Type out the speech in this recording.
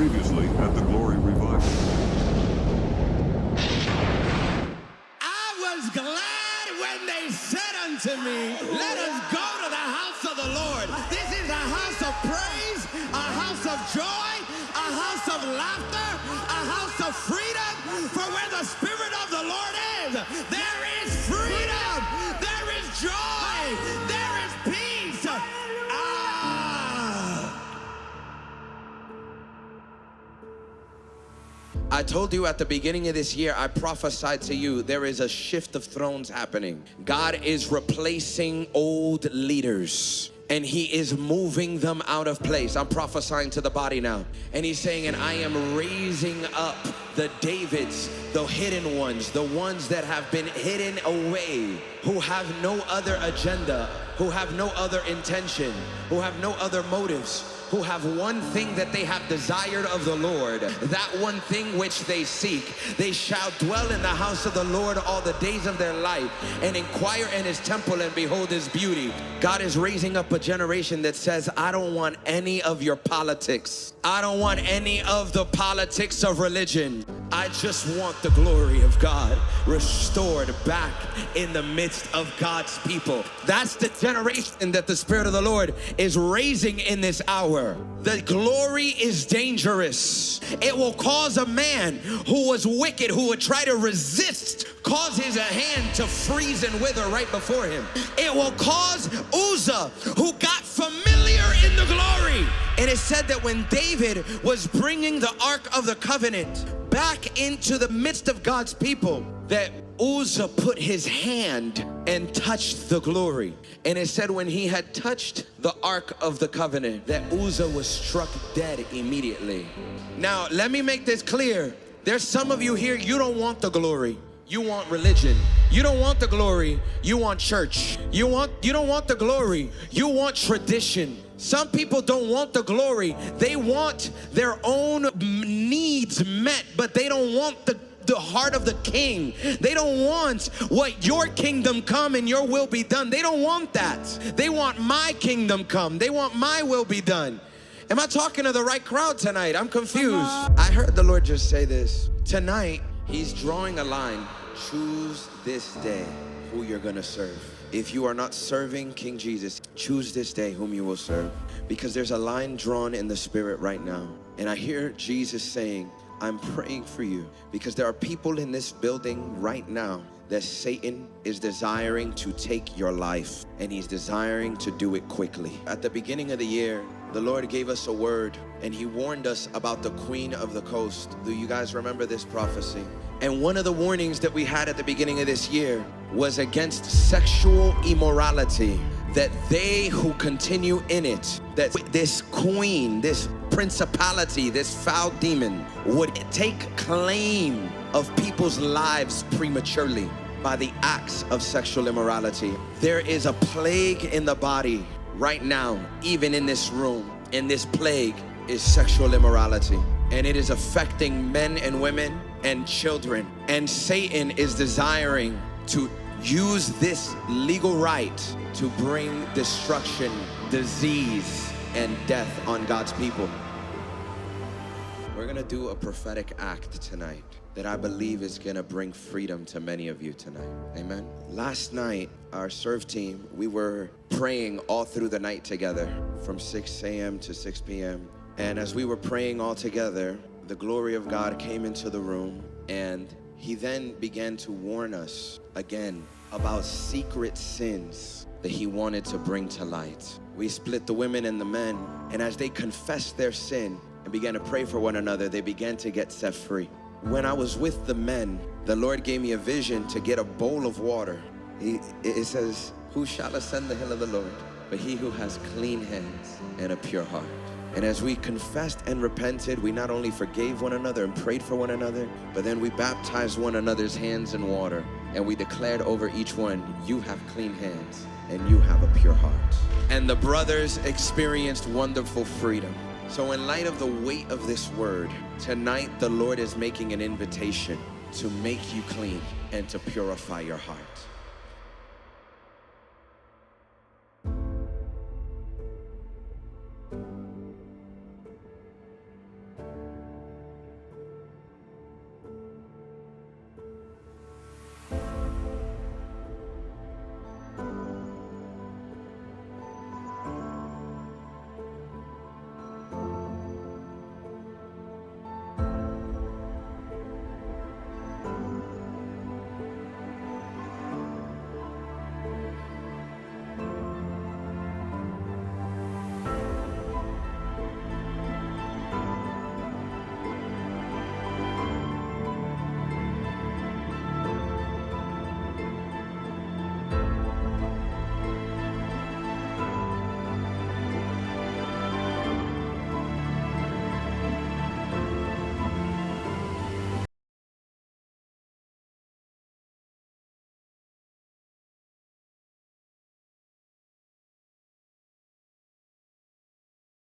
Previously at the Glory Revival. I was glad when they said unto me, let us go to the house of the Lord. This is a house of praise, a house of joy, a house of laughter, a house of freedom. For where the Spirit of the Lord is, there is freedom, there is joy, there is peace. I told you at the beginning of this year, I prophesied to you, there is a shift of thrones happening. God is replacing old leaders and he is moving them out of place. I'm prophesying to the body now. And he's saying, and I am raising up the Davids, the hidden ones, the ones that have been hidden away, who have no other agenda, who have no other intention, who have no other motives, who have one thing that they have desired of the Lord, that one thing which they seek. They shall dwell in the house of the Lord all the days of their life, and inquire in his temple and behold his beauty. God is raising up a generation that says, I don't want any of your politics. I don't want any of the politics of religion. I just want the glory of God restored back in the midst of God's people. That's the generation that the Spirit of the Lord is raising in this hour. The glory is dangerous. It will cause a man who was wicked, who would try to resist, cause his hand to freeze and wither right before him. It will cause Uzzah, who got familiar in the glory. And it said that when David was bringing the Ark of the Covenant back into the midst of God's people, that Uzzah put his hand and touched the glory. And it said when he had touched the Ark of the Covenant, that Uzzah was struck dead immediately. Now, let me make this clear. There's some of you here, you don't want the glory. You want religion. You don't want the glory. You want church. You don't want the glory. You want tradition. Some people don't want the glory. They want their own needs met, but they don't want the heart of the king. They don't want what your kingdom come and your will be done. They don't want that. They want my kingdom come. They want my will be done. Am I talking to the right crowd tonight? I'm confused. I heard the Lord just say this. Tonight, he's drawing a line. Choose this day who you're gonna serve. If you are not serving King Jesus, choose this day whom you will serve. Because there's a line drawn in the spirit right now. And I hear Jesus saying, I'm praying for you, because there are people in this building right now that Satan is desiring to take your life, and he's desiring to do it quickly. At the beginning of the year, the Lord gave us a word, and he warned us about the queen of the coast. Do you guys remember this prophecy? And one of the warnings that we had at the beginning of this year was against sexual immorality, that they who continue in it, that this queen, this principality, this foul demon would take claim of people's lives prematurely by the acts of sexual immorality. There is a plague in the body right now, even in this room, and this plague is sexual immorality, and it is affecting men and women and children. And Satan is desiring to use this legal right to bring destruction, disease, and death on God's people. We're gonna do a prophetic act tonight that I believe is gonna bring freedom to many of you tonight. Amen. Last night, our serve team, we were praying all through the night together from 6 a.m. to 6 p.m. And as we were praying all together, the glory of God came into the room, and he then began to warn us again about secret sins that he wanted to bring to light. We split the women and the men, and as they confessed their sin and began to pray for one another, they began to get set free. When I was with the men, the Lord gave me a vision to get a bowl of water. It says, who shall ascend the hill of the Lord? But he who has clean hands and a pure heart. And as we confessed and repented, we not only forgave one another and prayed for one another, but then we baptized one another's hands in water. And we declared over each one, you have clean hands and you have a pure heart. And the brothers experienced wonderful freedom. So in light of the weight of this word, tonight the Lord is making an invitation to make you clean and to purify your heart.